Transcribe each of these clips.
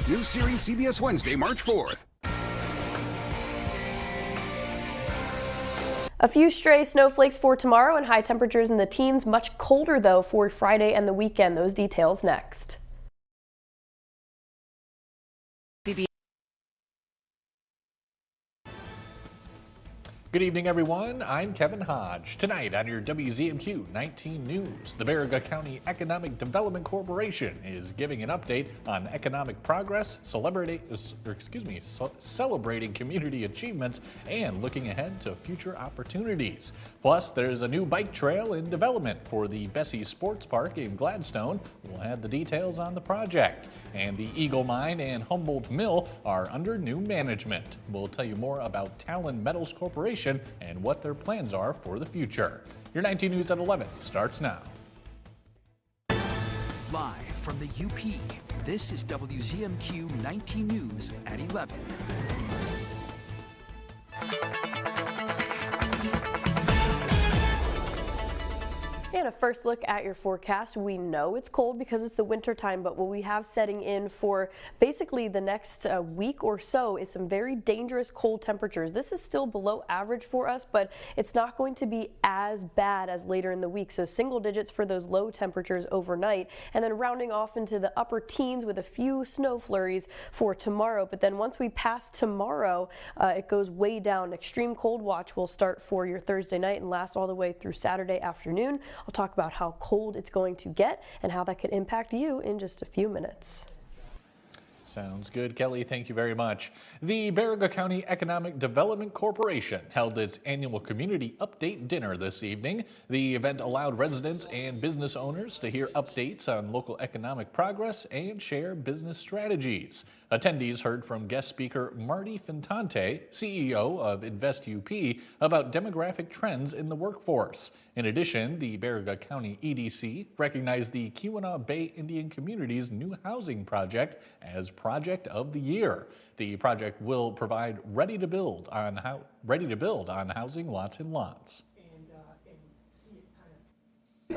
New series CBS Wednesday, March 4th. A few stray snowflakes for tomorrow and high temperatures in the teens. Much colder, though, for Friday and the weekend. Those details next. Good evening, everyone. I'm Kevin Hodge. Tonight on your WZMQ 19 News, the Baraga County Economic Development Corporation is giving an update on economic progress, celebrating community achievements, and looking ahead to future opportunities. Plus, there's a new bike trail in development for the Bessie Sports Park in Gladstone. We'll have the details on the project. And the Eagle Mine and Humboldt Mill are under new management. We'll tell you more about Talon Metals Corporation and what their plans are for the future. Your 19 News at 11 starts now. Live from the UP, this is WZMQ 19 News at 11. And a first look at your forecast. We know it's cold because it's the winter time, but what we have setting in for basically the next week or so is some very dangerous cold temperatures. This is still below average for us, but it's not going to be as bad as later in the week. So single digits for those low temperatures overnight, and then rounding off into the upper teens with a few snow flurries for tomorrow. But then once we pass tomorrow, it goes way down. Extreme cold watch will start for your Thursday night and last all the way through Saturday afternoon. I'll talk about how cold it's going to get and how that could impact you in just a few minutes. Sounds good, Kelly. Thank you very much. The Baraga County Economic Development Corporation held its annual community update dinner this evening. The event allowed residents and business owners to hear updates on local economic progress and share business strategies. Attendees heard from guest speaker Marty Fintante, CEO of Invest UP, about demographic trends in the workforce. In addition, the Baraga County EDC recognized the Keweenaw Bay Indian Community's new housing project as Project of the Year. The project will provide ready to build on housing lots and lots.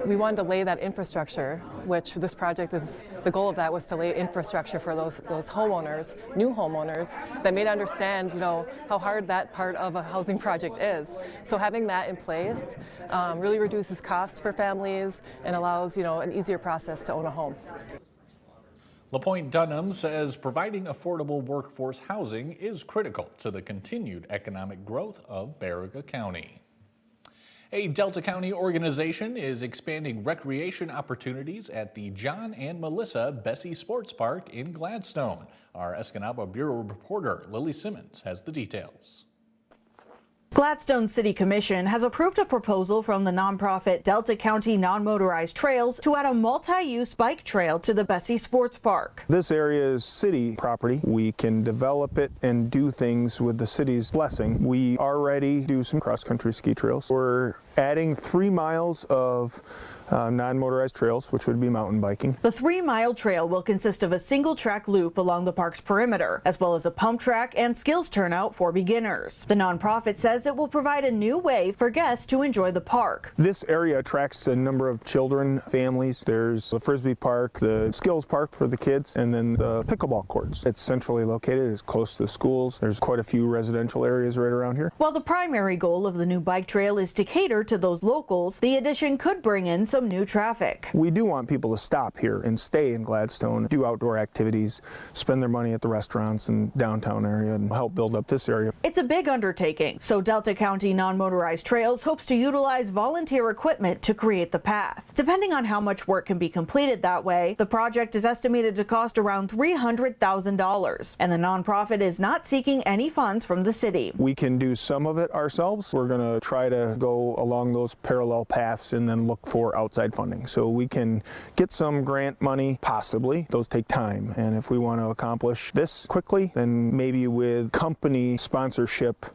We wanted to lay that infrastructure, which this project is, the goal of that was to lay infrastructure for those homeowners, new homeowners, that may understand, how hard that part of a housing project is. So having that in place really reduces cost for families and allows, an easier process to own a home. LaPointe Dunham says providing affordable workforce housing is critical to the continued economic growth of Baraga County. A Delta County organization is expanding recreation opportunities at the John and Melissa Bessie Sports Park in Gladstone. Our Escanaba Bureau reporter Lily Simmons has the details. Gladstone City Commission has approved a proposal from the nonprofit Delta County Non-Motorized Trails to add a multi-use bike trail to the Bessie Sports Park. This area is city property. We can develop it and do things with the city's blessing. We already do some cross-country ski trails. We're adding 3 miles of non-motorized trails, which would be mountain biking. The 3-mile trail will consist of a single track loop along the park's perimeter, as well as a pump track and skills turnout for beginners. The nonprofit says it will provide a new way for guests to enjoy the park. This area attracts a number of children, families. There's the Frisbee Park, the Skills Park for the kids, and then the pickleball courts. It's centrally located, it's close to the schools. There's quite a few residential areas right around here. While the primary goal of the new bike trail is to cater to those locals, the addition could bring in some new traffic. We do want people to stop here and stay in Gladstone, do outdoor activities, spend their money at the restaurants and downtown area, and help build up this area. It's a big undertaking, so Delta County Non-Motorized Trails hopes to utilize volunteer equipment to create the path. Depending on how much work can be completed that way, the project is estimated to cost around $300,000, and the nonprofit is not seeking any funds from the city. We can do some of it ourselves. We're going to try to go along those parallel paths and then look for outside funding. So we can get some grant money, possibly. Those take time, and if we want to accomplish this quickly, then maybe with company sponsorship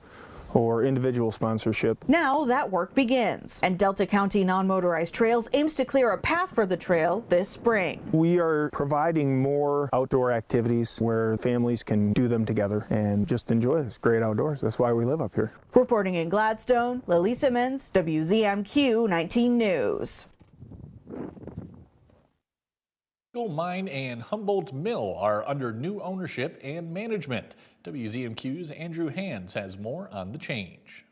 or individual sponsorship. Now that work begins, and Delta County Non-Motorized Trails aims to clear a path for the trail this spring. We are providing more outdoor activities where families can do them together and just enjoy this great outdoors. That's why we live up here. Reporting in Gladstone, Lily Simmons, WZMQ 19 News. Eagle Mine and Humboldt Mill are under new ownership and management. WZMQ's Andrew Hands has more on the change.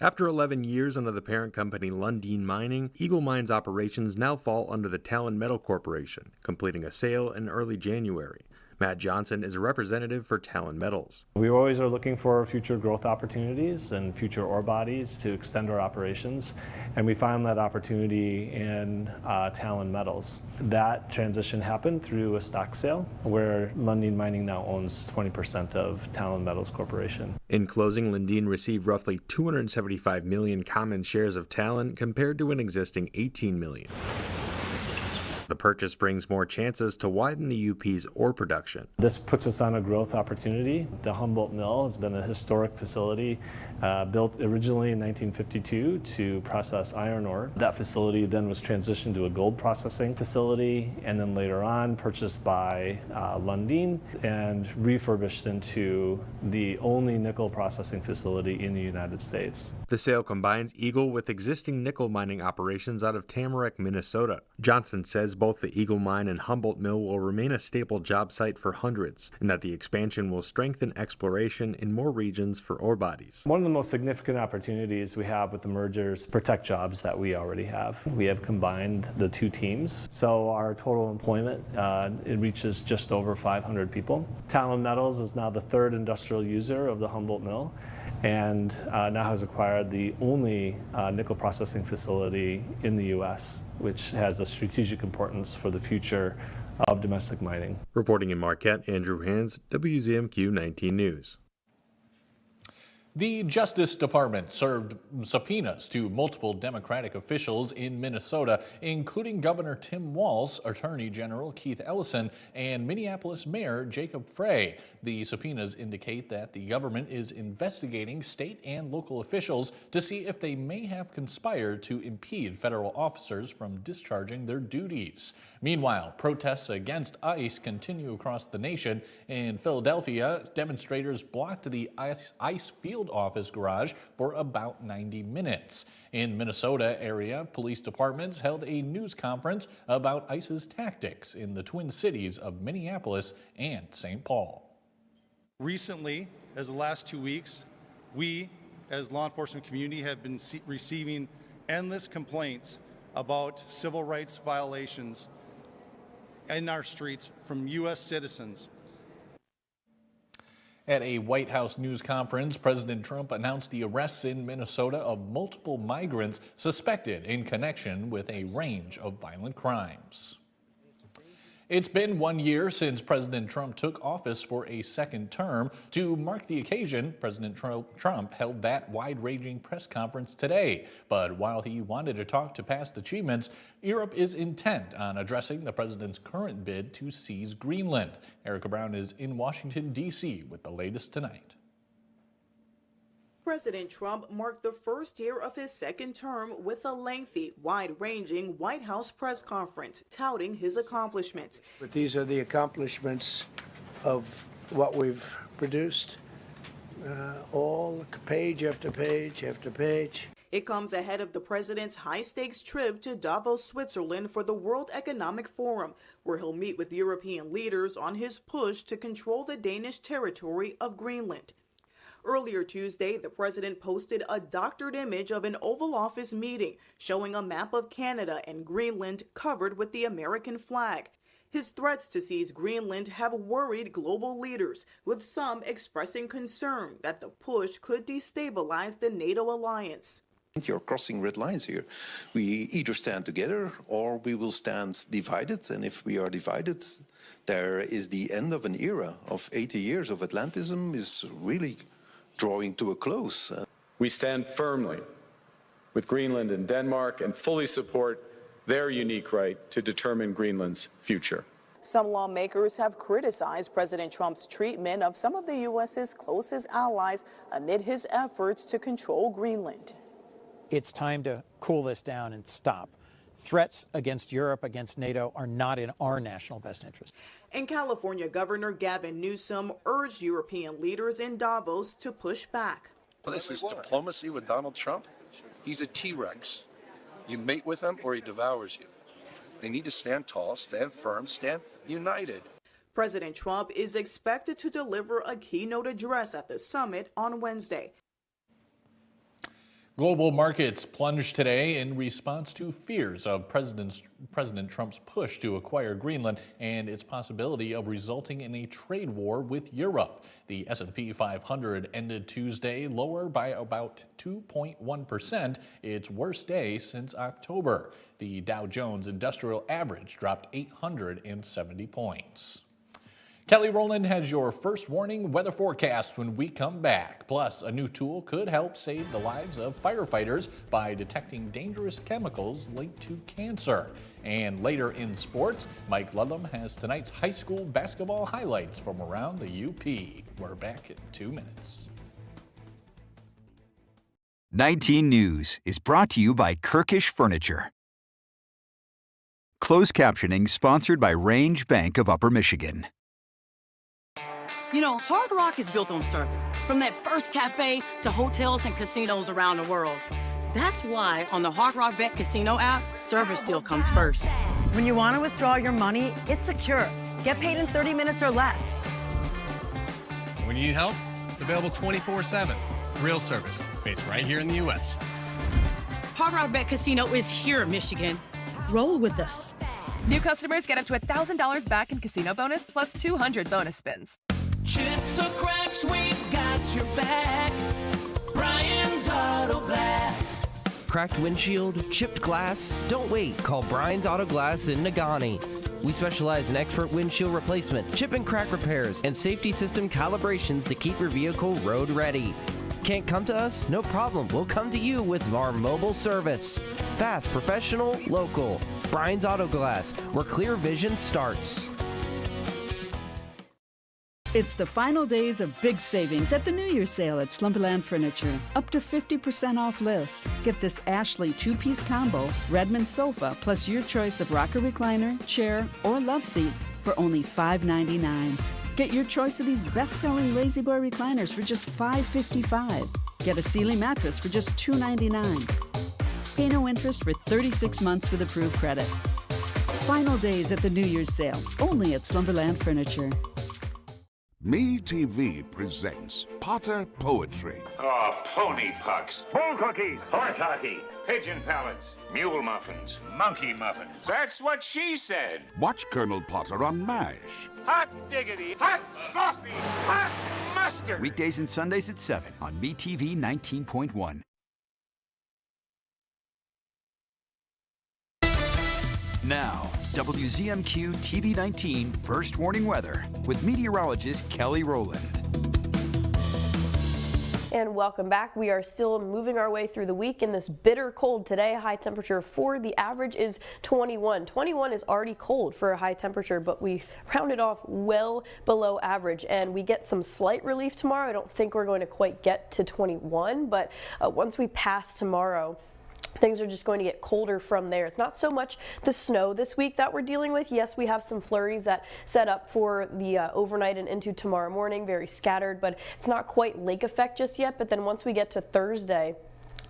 After 11 years under the parent company Lundin Mining, Eagle Mine's operations now fall under the Talon Metal Corporation, completing a sale in early January. Matt Johnson is a representative for Talon Metals. We always are looking for future growth opportunities and future ore bodies to extend our operations, and we found that opportunity in Talon Metals. That transition happened through a stock sale where Lundin Mining now owns 20% of Talon Metals Corporation. In closing, Lundin received roughly 275 million common shares of Talon compared to an existing 18 million. The purchase brings more chances to widen the UP's ore production. This puts us on a growth opportunity. The Humboldt Mill has been a historic facility built originally in 1952 to process iron ore. That facility then was transitioned to a gold processing facility and then later on purchased by Lundin and refurbished into the only nickel processing facility in the United States. The sale combines Eagle with existing nickel mining operations out of Tamarack, Minnesota. Johnson says both the Eagle Mine and Humboldt Mill will remain a staple job site for hundreds, and that the expansion will strengthen exploration in more regions for ore bodies. One of the most significant opportunities we have with the mergers protect jobs that we already have. We have combined the two teams, so our total employment it reaches just over 500 people. Talon Metals is now the third industrial user of the Humboldt Mill, and now has acquired the only nickel processing facility in the U.S., which has a strategic importance for the future of domestic mining. Reporting in Marquette, Andrew Hands, WZMQ 19 News. The Justice Department served subpoenas to multiple Democratic officials in Minnesota, including Governor Tim Walz, Attorney General Keith Ellison, and Minneapolis Mayor Jacob Frey. The subpoenas indicate that the government is investigating state and local officials to see if they may have conspired to impede federal officers from discharging their duties. Meanwhile, protests against ICE continue across the nation. In Philadelphia, demonstrators blocked the ICE field office garage for about 90 minutes. In Minnesota area, police departments held a news conference about ICE's tactics in the Twin Cities of Minneapolis and St. Paul. Recently, as the last 2 weeks, we as law enforcement community have been receiving endless complaints about civil rights violations in our streets from U.S. citizens. At a White House news conference, President Trump announced the arrests in Minnesota of multiple migrants suspected in connection with a range of violent crimes. It's been 1 year since President Trump took office for a second term. To mark the occasion, President Trump held that wide-ranging press conference today. But while he wanted to talk to past achievements, Europe is intent on addressing the president's current bid to seize Greenland. Erica Brown is in Washington, D.C. with the latest tonight. President Trump marked the first year of his second term with a lengthy, wide-ranging White House press conference touting his accomplishments. But these are the accomplishments of what we've produced, all page after page after page. It comes ahead of the president's high-stakes trip to Davos, Switzerland for the World Economic Forum, where he'll meet with European leaders on his push to control the Danish territory of Greenland. Earlier Tuesday, the president posted a doctored image of an Oval Office meeting showing a map of Canada and Greenland covered with the American flag. His threats to seize Greenland have worried global leaders, with some expressing concern that the push could destabilize the NATO alliance. You're crossing red lines here. We either stand together or we will stand divided. And if we are divided, there is the end of an era of 80 years of Atlantism is really drawing to a close. We stand firmly with Greenland and Denmark and fully support their unique right to determine Greenland's future. Some lawmakers have criticized President Trump's treatment of some of the U.S.'s closest allies amid his efforts to control Greenland. It's time to cool this down and stop. Threats against Europe, against NATO, are not in our national best interest. And California Governor Gavin Newsom urged European leaders in Davos to push back. Well, this is diplomacy with Donald Trump. He's a T-Rex. You mate with him or he devours you. They need to stand tall, stand firm, stand united. President Trump is expected to deliver a keynote address at the summit on Wednesday. Global markets plunged today in response to fears of President Trump's push to acquire Greenland and its possibility of resulting in a trade war with Europe. The S&P 500 ended Tuesday lower by about 2.1%, its worst day since October. The Dow Jones Industrial Average dropped 870 points. Kelly Rowland has your first warning weather forecast when we come back. Plus, a new tool could help save the lives of firefighters by detecting dangerous chemicals linked to cancer. And later in sports, Mike Ludlam has tonight's high school basketball highlights from around the UP. We're back in 2 minutes. 19 News is brought to you by Kirkish Furniture. Closed captioning sponsored by Range Bank of Upper Michigan. You know, Hard Rock is built on service, from that first cafe to hotels and casinos around the world. That's why on the Hard Rock Bet Casino app, service still comes first. When you want to withdraw your money, it's secure. Get paid in 30 minutes or less. When you need help, it's available 24/7. Real service, based right here in the U.S. Hard Rock Bet Casino is here in Michigan. Roll with us. New customers get up to $1,000 back in casino bonus plus 200 bonus spins. Chips or cracks, we've got your back. Brian's Auto Glass. Cracked windshield, chipped glass? Don't wait. Call Brian's Auto Glass in Nagani. We specialize in expert windshield replacement, chip and crack repairs, and safety system calibrations to keep your vehicle road ready. Can't come to us? No problem. We'll come to you with our mobile service. Fast, professional, local. Brian's Auto Glass, where clear vision starts. It's the final days of big savings at the New Year's sale at Slumberland Furniture. Up to 50% off list. Get this Ashley 2-piece combo, Redmond sofa, plus your choice of rocker recliner, chair, or love seat for only $5.99. Get your choice of these best-selling Lazy Boy recliners for just $5.55. Get a Sealy mattress for just $2.99. Pay no interest for 36 months with approved credit. Final days at the New Year's sale, only at Slumberland Furniture. MeTV presents Potter Poetry. Oh, pony pucks, bull cookies, horse hockey, pigeon pellets, mule muffins, monkey muffins. That's what she said. Watch Colonel Potter on MASH. Hot diggity, hot saucy, hot mustard. Weekdays and Sundays at 7 on MeTV 19.1. Now, WZMQ TV 19 First Warning Weather with meteorologist Kelly Rowland. And welcome back. We are still moving our way through the week in this bitter cold today. High temperature for the average is 21. 21 is already cold for a high temperature, but we rounded off well below average, and we get some slight relief tomorrow. I don't think we're going to quite get to 21, but once we pass tomorrow, things are just going to get colder from there. It's not so much the snow this week that we're dealing with. Yes, we have some flurries that set up for the overnight and into tomorrow morning, very scattered, but it's not quite lake effect just yet. But then once we get to Thursday,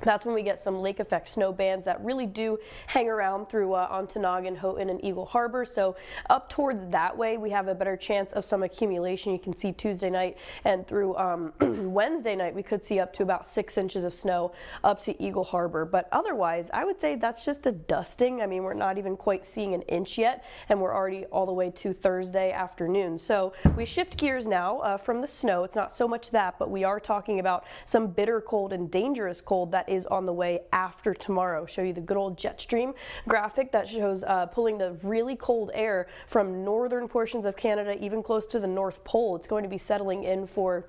that's when we get some lake effect snow bands that really do hang around through Ontonagon, Houghton, and Eagle Harbor. So up towards that way, we have a better chance of some accumulation. You can see Tuesday night and through Wednesday night, we could see up to about 6 inches of snow up to Eagle Harbor. But otherwise, I would say that's just a dusting. I mean, we're not even quite seeing an inch yet, and we're already all the way to Thursday afternoon. So we shift gears now from the snow. It's not so much that, but we are talking about some bitter cold and dangerous cold that is on the way after tomorrow. Show you the good old jet stream graphic that shows pulling the really cold air from northern portions of Canada, even close to the North Pole. It's going to be settling in for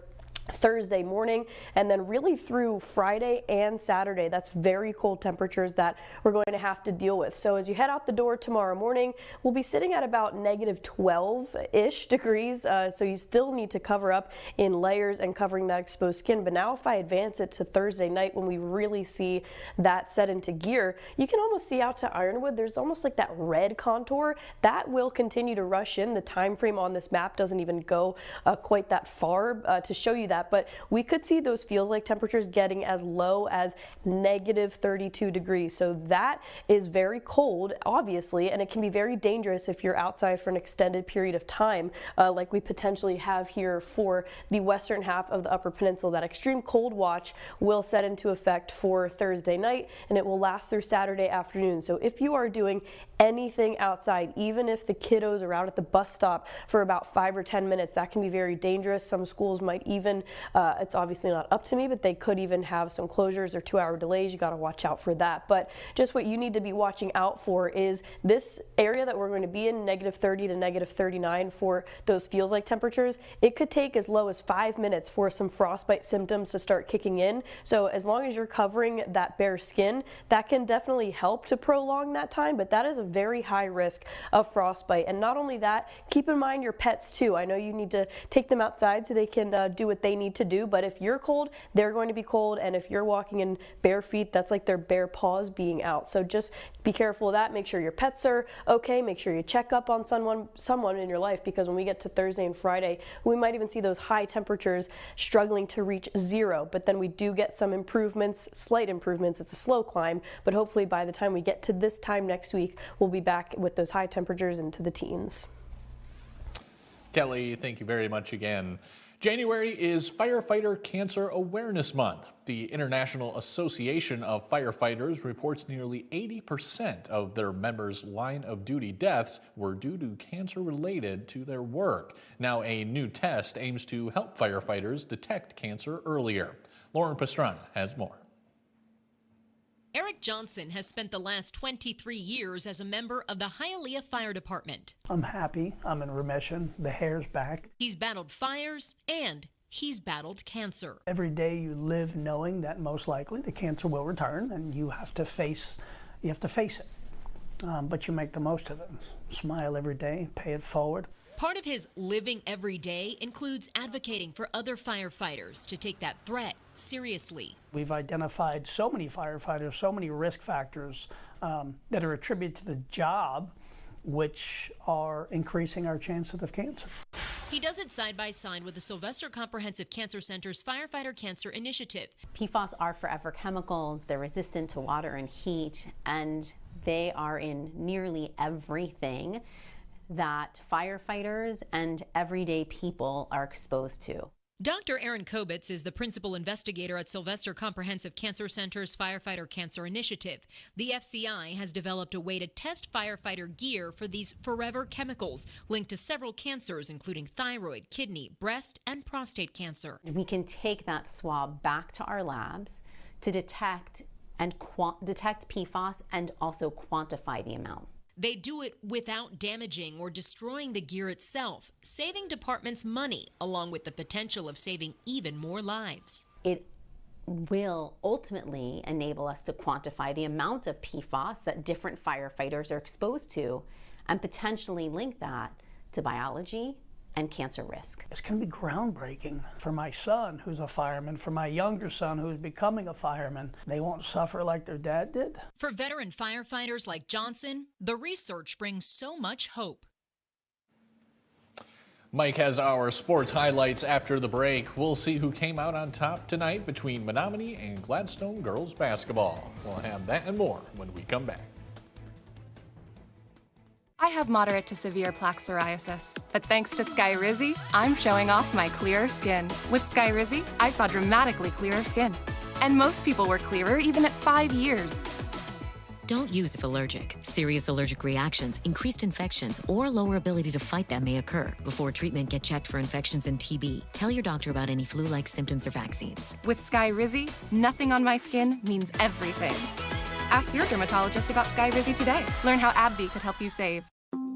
Thursday morning and then really through Friday and Saturday. That's very cold temperatures that we're going to have to deal with. So as you head out the door tomorrow morning, we'll be sitting at about negative 12-ish degrees. So you still need to cover up in layers and covering that exposed skin. But now if I advance it to Thursday night, when we really see that set into gear, you can almost see out to Ironwood. There's almost like that red contour that will continue to rush in. The time frame on this map doesn't even go quite that far to show you you that, but we could see those feels like temperatures getting as low as -32 degrees. So that is very cold, obviously, and it can be very dangerous if you're outside for an extended period of time, like we potentially have here for the western half of the Upper Peninsula. That extreme cold watch will set into effect for Thursday night, and it will last through Saturday afternoon. So if you are doing anything outside, even if the kiddos are out at the bus stop for about 5 or 10 minutes, that can be very dangerous. Some schools might even, it's obviously not up to me, but they could even have some closures or 2-hour delays. You got to watch out for that. But just what you need to be watching out for is this area that we're going to be in, -30 to -39 for those feels like temperatures. It could take as low as 5 minutes for some frostbite symptoms to start kicking in. So as long as you're covering that bare skin, that can definitely help to prolong that time, but that is a very high risk of frostbite. And not only that, keep in mind your pets too. I know you need to take them outside so they can do what they need to do, but if you're cold, they're going to be cold, and if you're walking in bare feet, that's like their bare paws being out. So just be careful of that. Make sure your pets are okay. Make sure you check up on someone in your life, because when we get to Thursday and Friday, we might even see those high temperatures struggling to reach 0, but then we do get some improvements, slight improvements. It's a slow climb, but hopefully by the time we get to this time next week, we'll be back with those high temperatures into the teens. Kelly, thank you very much again. January is Firefighter Cancer Awareness Month. The International Association of Firefighters reports nearly 80% of their members' line of duty deaths were due to cancer related to their work. Now, a new test aims to help firefighters detect cancer earlier. Lauren Pastrana has more. Eric Johnson has spent the last 23 years as a member of the Hialeah Fire Department. I'm happy. I'm in remission. The hair's back. He's battled fires and he's battled cancer. Every day you live knowing that most likely the cancer will return, and you have to face it. But you make the most of it. Smile every day, pay it forward. Part of his living every day includes advocating for other firefighters to take that threat seriously. We've identified so many firefighters, so many risk factors that are attributed to the job, which are increasing our chances of cancer. He does it side by side with the Sylvester Comprehensive Cancer Center's Firefighter Cancer Initiative. PFAS are forever chemicals. They're resistant to water and heat, and they are in nearly everything that firefighters and everyday people are exposed to. Dr. Aaron Kobitz is the principal investigator at Sylvester Comprehensive Cancer Center's Firefighter Cancer Initiative. The FCI has developed a way to test firefighter gear for these forever chemicals linked to several cancers, including thyroid, kidney, breast, and prostate cancer. We can take that swab back to our labs to detect PFAS and also quantify the amount. They do it without damaging or destroying the gear itself, saving departments money, along with the potential of saving even more lives. It will ultimately enable us to quantify the amount of PFAS that different firefighters are exposed to, and potentially link that to biology and cancer risk. It's going to be groundbreaking for my son, who's a fireman, for my younger son, who's becoming a fireman. They won't suffer like their dad did. For veteran firefighters like Johnson, the research brings so much hope. Mike has our sports highlights after the break. We'll see who came out on top tonight between Menominee and Gladstone girls basketball. We'll have that and more when we come back. I have moderate to severe plaque psoriasis, but thanks to Skyrizi, I'm showing off my clearer skin. With Skyrizi, I saw dramatically clearer skin. And most people were clearer even at 5 years. Don't use if allergic. Serious allergic reactions, increased infections, or lower ability to fight them may occur. Before treatment, get checked for infections and TB. Tell your doctor about any flu-like symptoms or vaccines. With Skyrizi, nothing on my skin means everything. Ask your dermatologist about Skyrizi today. Learn how AbbVie could help you save.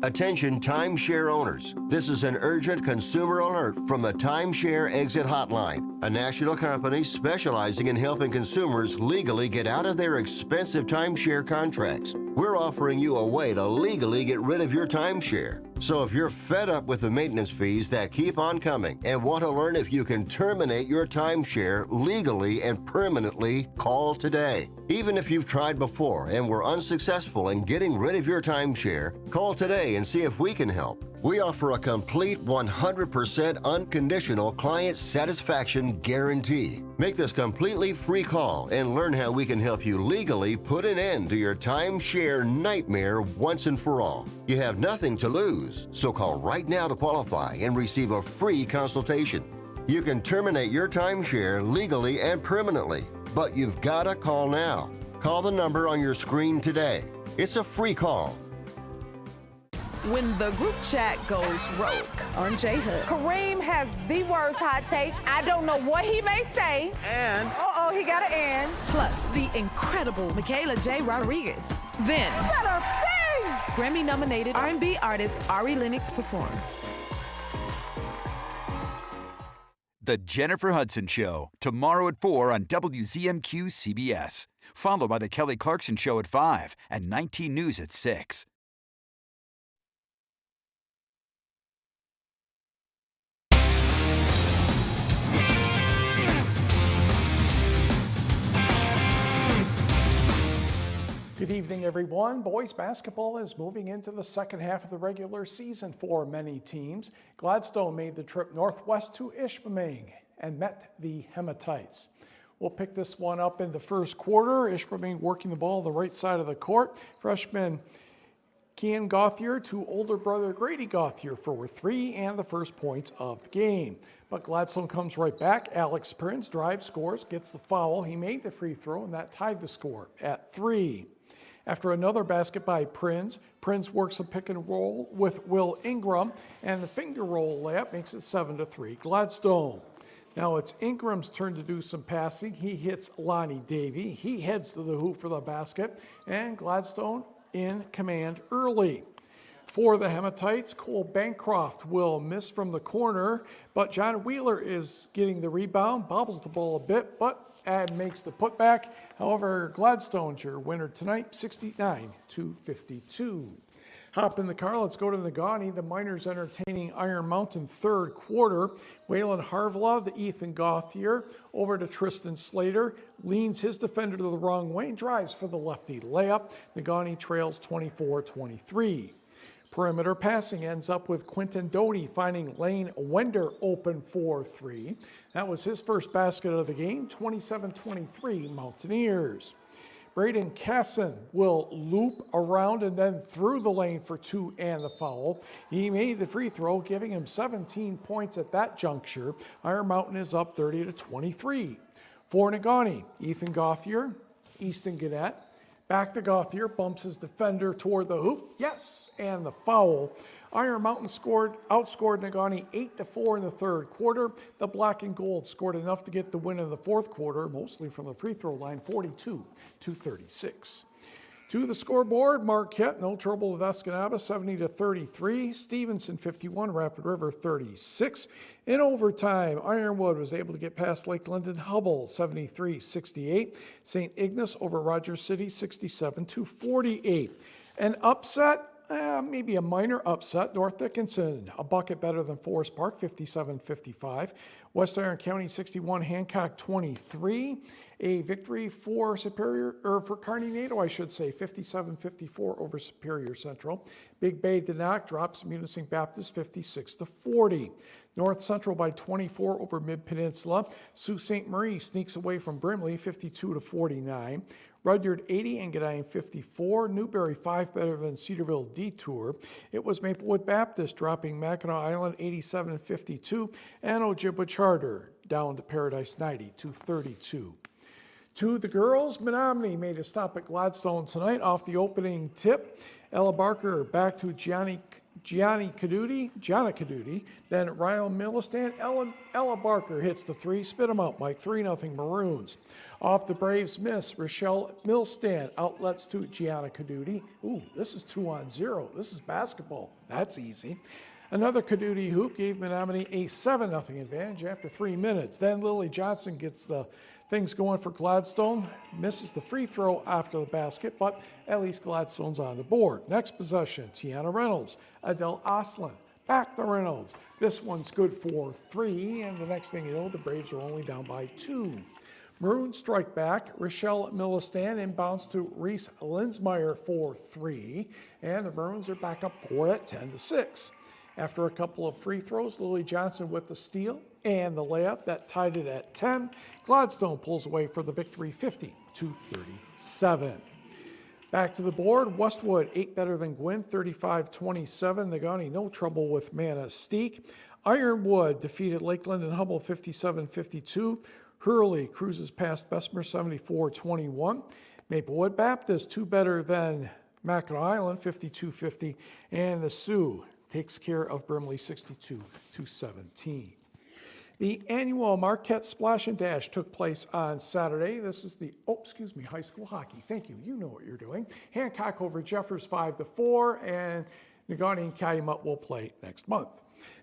Attention timeshare owners. This is an urgent consumer alert from the Timeshare Exit Hotline, a national company specializing in helping consumers legally get out of their expensive timeshare contracts. We're offering you a way to legally get rid of your timeshare. So if you're fed up with the maintenance fees that keep on coming and want to learn if you can terminate your timeshare legally and permanently, call today. Even if you've tried before and were unsuccessful in getting rid of your timeshare, call today and see if we can help. We offer a complete 100% unconditional client satisfaction guarantee. Make this completely free call and learn how we can help you legally put an end to your timeshare nightmare once and for all. You have nothing to lose, so call right now to qualify and receive a free consultation. You can terminate your timeshare legally and permanently, but you've got to call now. Call the number on your screen today. It's a free call. When the group chat goes rogue on J-Hood. Kareem has the worst hot takes. I don't know what he may say. And? Uh-oh, he got an and. Plus, the incredible Michaela J. Rodriguez. Then, you better sing! Grammy-nominated R&B artist Ari Lennox performs. The Jennifer Hudson Show, tomorrow at 4 on WZMQ CBS. Followed by The Kelly Clarkson Show at 5 and 19 News at 6. Good evening, everyone. Boys basketball is moving into the second half of the regular season for many teams. Gladstone made the trip northwest to Ishpeming and met the Hematites. We'll pick this one up in the first quarter. Ishpeming working the ball on the right side of the court. Freshman Kian Gauthier to older brother Grady Gauthier for 3 and the first points of the game. But Gladstone comes right back. Alex Prinz drives, scores, gets the foul. He made the free throw, and that tied the score at 3. After another basket by Prinz works a pick and roll with Will Ingram, and the finger roll layup makes it 7-3 Gladstone. Now it's Ingram's turn to do some passing. He hits Lonnie Davey. He heads to the hoop for the basket, and Gladstone in command early. For the Hematites, Cole Bancroft will miss from the corner, but John Wheeler is getting the rebound, bobbles the ball a bit, but makes the putback. However, Gladstone's your winner tonight, 69-52. Hop in the car, let's go to Negaunee. The Miners entertaining Iron Mountain third quarter. Waylon Harvela, the Ethan Gauthier, over to Tristan Slater, leans his defender to the wrong way and drives for the lefty layup. Negaunee trails 24-23. Perimeter passing ends up with Quinton Doty finding Lane Wender open for 3. That was his first basket of the game, 27-23 Mountaineers. Braden Casson will loop around and then through the lane for 2 and the foul. He made the free throw, giving him 17 points at that juncture. Iron Mountain is up 30-23. For Negaunee, Ethan Gauthier, Easton Gannett. Back to Gauthier, bumps his defender toward the hoop. Yes, and the foul. Iron Mountain outscored Negaunee 8-4 in the third quarter. The black and gold scored enough to get the win in the fourth quarter, mostly from the free throw line, 42-36. To the scoreboard, Marquette, no trouble with Escanaba, 70-33. Stevenson, 51, Rapid River, 36. In overtime, Ironwood was able to get past Lake Linden Hubble, 73-68. St. Ignace over Rogers City, 67-48. An upset, maybe a minor upset. North Dickinson, a bucket better than Forest Park, 57-55. West Iron County, 61, Hancock, 23. A victory for Kearney NATO, I should say, 57-54 over Superior Central. Big Bay Denock drops Munising Baptist 56-40. North Central by 24 over Mid-Peninsula. Sault Ste. Marie sneaks away from Brimley 52-49. Rudyard 80 and Godine 54. Newberry 5 better than Cedarville Detour. It was Maplewood Baptist dropping Mackinac Island 87-52 and Ojibwa Charter down to Paradise 90-32. To the girls, Menominee made a stop at Gladstone tonight off the opening tip. Ella Barker back to Gianna Caduti, then Ryan Millistan. Ella Barker hits the 3, spit them out, Mike, 3-0 Maroons. Off the Braves miss, Rochelle Milstand outlets to Gianna Caduti. Ooh, this is 2-on-0. This is basketball. That's easy. Another Caduti hoop gave Menominee a 7-0 advantage after 3 minutes. Then Lily Johnson gets the things going for Gladstone, misses the free throw after the basket, but at least Gladstone's on the board. Next possession, Tiana Reynolds, Adele Oslin, back to Reynolds. This one's good for 3, and the next thing you know, the Braves are only down by 2. Maroon strike back, Rochelle Millistan inbounds to Reese Linsmeyer for 3, and the Maroons are back up 4 at 10-6. After a couple of free throws, Lily Johnson with the steal and the layup that tied it at 10. Gladstone pulls away for the victory 50-37. Back to the board, Westwood 8 better than Gwynn, 35-27. Negaunee no trouble with Manistee. Ironwood defeated Lakeland and Humboldt 57-52. Hurley cruises past Bessemer 74-21. Maplewood Baptist 2 better than Mackinac Island 52-50. And the Sioux takes care of Brimley 62-17. The annual Marquette Splash and Dash took place on Saturday. This is the, high school hockey. Thank you. You know what you're doing. Hancock over Jeffers 5-4, and Negaunee and Calumet will play next month.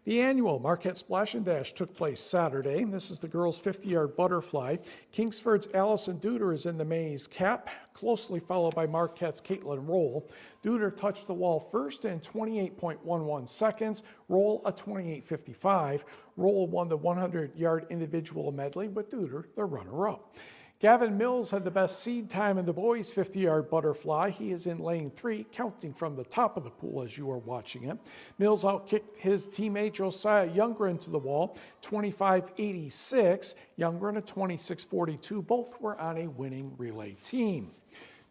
The annual Marquette Splash and Dash took place Saturday. This is the girls' 50-yard butterfly. Kingsford's Allison Duder is in the maize cap, closely followed by Marquette's Caitlin Roll. Duder touched the wall first in 28.11 seconds. Roll a 28.55. Roll won the 100-yard individual medley, with Duder the runner-up. Gavin Mills had the best seed time in the boys' 50-yard butterfly. He is in lane 3, counting from the top of the pool as you are watching it. Mills outkicked his teammate Josiah Youngren to the wall, 25.86. Youngren a 26.42. Both were on a winning relay team.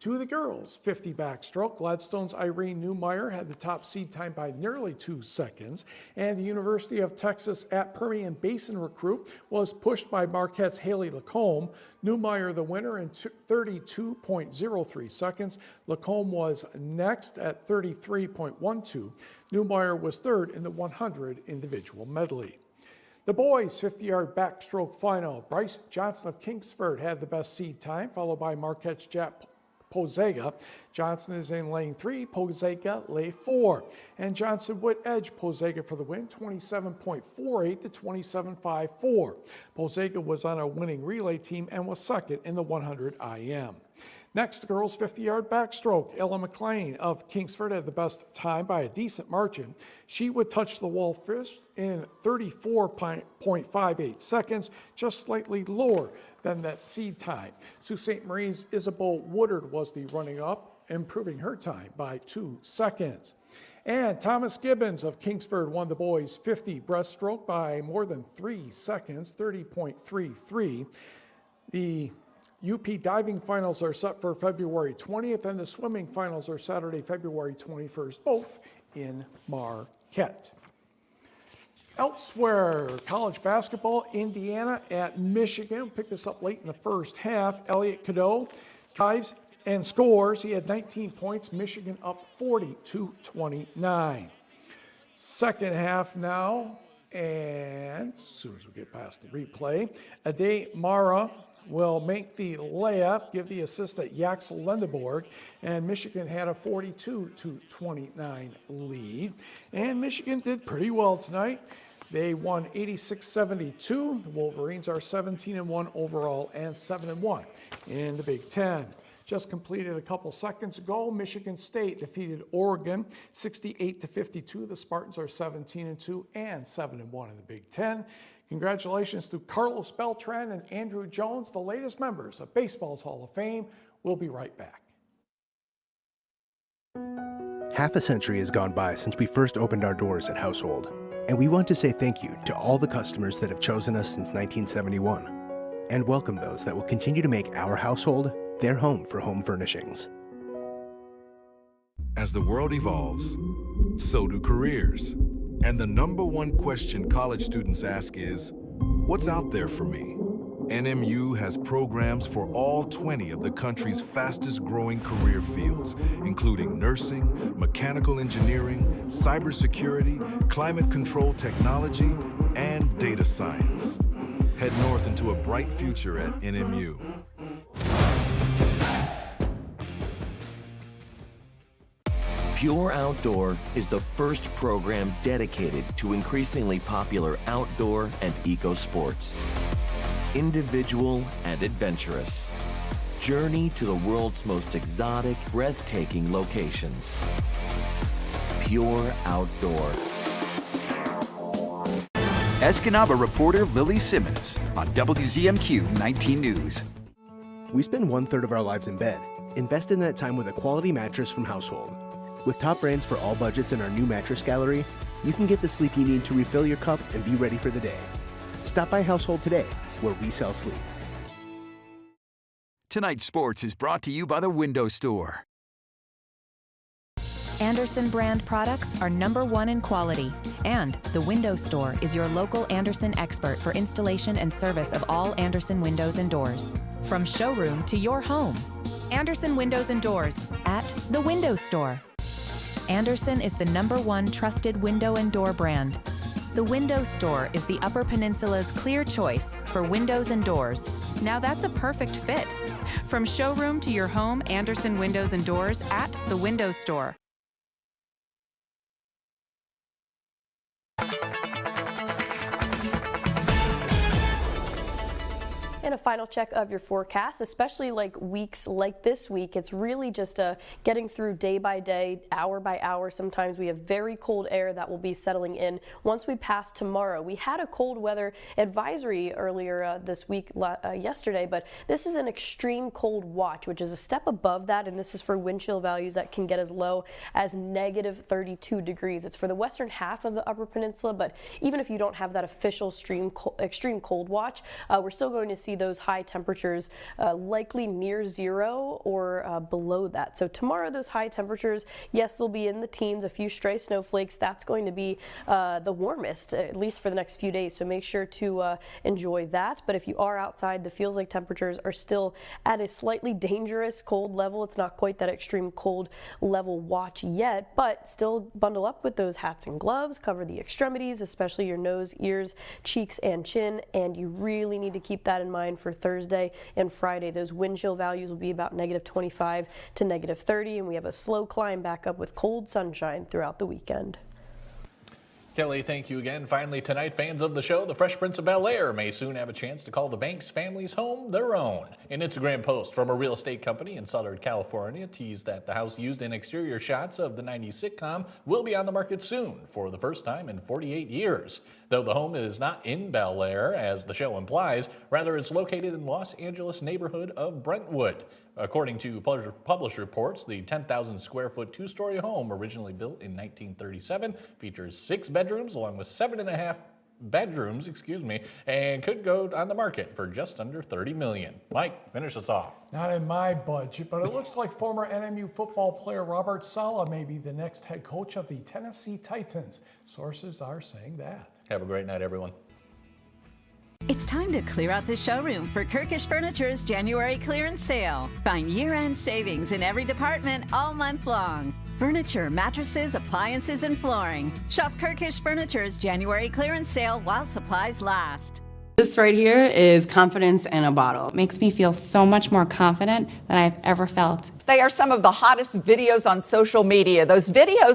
To the girls' 50 backstroke, Gladstone's Irene Newmeyer had the top seed time by nearly 2 seconds, and the University of Texas at Permian Basin recruit was pushed by Marquette's Haley Lacombe. Newmeyer the winner in 32.03 seconds. Lacombe was next at 33.12. Newmeyer was third in the 100 individual medley. The boys' 50-yard backstroke final, Bryce Johnson of Kingsford had the best seed time, followed by Marquette's Jack Pozega. Johnson is in lane 3, Pozega lane 4. And Johnson would edge Pozega for the win, 27.48 to 27.54. Pozega was on a winning relay team and was second in the 100 IM. Next, the girls' 50-yard backstroke. Ella McLean of Kingsford had the best time by a decent margin. She would touch the wall first in 34.58 seconds, just slightly lower than that seed time. Sault Ste. Marie's Isabeau Woodard was the running-up, improving her time by 2 seconds. And Thomas Gibbons of Kingsford won the boys' 50 breaststroke by more than 3 seconds, 30.33. The UP diving finals are set for February 20th, and the swimming finals are Saturday, February 21st, both in Marquette. Elsewhere, college basketball, Indiana at Michigan. Picked this up late in the first half. Elliot Cadeau drives and scores. He had 19 points. Michigan up 40-29. Second half now, and as soon as we get past the replay, Ade Mara will make the layup, give the assist at Yaxel Lendeborg, and Michigan had a 42-29 lead. And Michigan did pretty well tonight. They won 86-72. The Wolverines are 17-1 overall and 7-1 in the Big Ten. Just completed a couple seconds ago, Michigan State defeated Oregon 68-52. The Spartans are 17-2 and 7-1 in the Big Ten. Congratulations to Carlos Beltran and Andrew Jones, the latest members of baseball's Hall of Fame. We'll be right back. Half a century has gone by since we first opened our doors at Household, and we want to say thank you to all the customers that have chosen us since 1971, and welcome those that will continue to make our household their home for home furnishings. As the world evolves, so do careers. And the number one question college students ask is, what's out there for me? NMU has programs for all 20 of the country's fastest growing career fields, including nursing, mechanical engineering, cybersecurity, climate control technology, and data science. Head north into a bright future at NMU. Pure Outdoor is the first program dedicated to increasingly popular outdoor and eco sports. Individual and adventurous. Journey to the world's most exotic, breathtaking locations. Pure Outdoor. Escanaba reporter Lily Simmons on WZMQ 19 News. We spend 1/3 of our lives in bed. Invest in that time with a quality mattress from Household. With top brands for all budgets in our new mattress gallery, you can get the sleep you need to refill your cup and be ready for the day. Stop by Household today, where we sell sleep. Tonight's sports is brought to you by the Window Store. Andersen brand products are #1 in quality, and the Window Store is your local Andersen expert for installation and service of all Andersen windows and doors. From showroom to your home, Andersen Windows and Doors at the Window Store. Andersen is the #1 trusted window and door brand. The Window Store is the Upper Peninsula's clear choice for windows and doors. Now that's a perfect fit. From showroom to your home, Andersen Windows and Doors at the Window Store. And a final check of your forecast, especially like weeks like this week, it's really just getting through day by day, hour by hour. Sometimes we have very cold air that will be settling in once we pass tomorrow. We had a cold weather advisory earlier this week, yesterday, but this is an extreme cold watch, which is a step above that, and this is for wind chill values that can get as low as -32 degrees. It's for the western half of the Upper Peninsula, but even if you don't have that official extreme cold watch, we're still going to see those high temperatures likely near zero or below that. So tomorrow those high temperatures, yes, they'll be in the teens, a few stray snowflakes. That's going to be the warmest, at least for the next few days. So make sure to enjoy that. But if you are outside, the feels like temperatures are still at a slightly dangerous cold level. It's not quite that extreme cold level watch yet, but still bundle up with those hats and gloves, cover the extremities, especially your nose, ears, cheeks, and chin. And you really need to keep that in mind for Thursday and Friday. Those wind chill values will be about -25 to -30, and we have a slow climb back up with cold sunshine throughout the weekend. Kelly, thank you again. Finally tonight, fans of the show, The Fresh Prince of Bel-Air may soon have a chance to call the Banks family's home their own. An Instagram post from a real estate company in Southern California teased that the house used in exterior shots of the 90s sitcom will be on the market soon for the first time in 48 years. Though the home is not in Bel-Air, as the show implies, rather it's located in Los Angeles neighborhood of Brentwood. According to published reports, the 10,000 square foot two-story home, originally built in 1937, features 6 bedrooms along with 7.5 bedrooms, and could go on the market for just under $30 million. Mike, finish us off. Not in my budget, but it looks like former NMU football player Robert Saleh may be the next head coach of the Tennessee Titans. Sources are saying that. Have a great night, everyone. It's time to clear out the showroom for Kirkish Furniture's January clearance sale. Find year-end savings in every department all month long. Furniture, mattresses, appliances, and flooring. Shop Kirkish Furniture's January clearance sale while supplies last. This right here is confidence in a bottle. It makes me feel so much more confident than I've ever felt. They are some of the hottest videos on social media. Those videos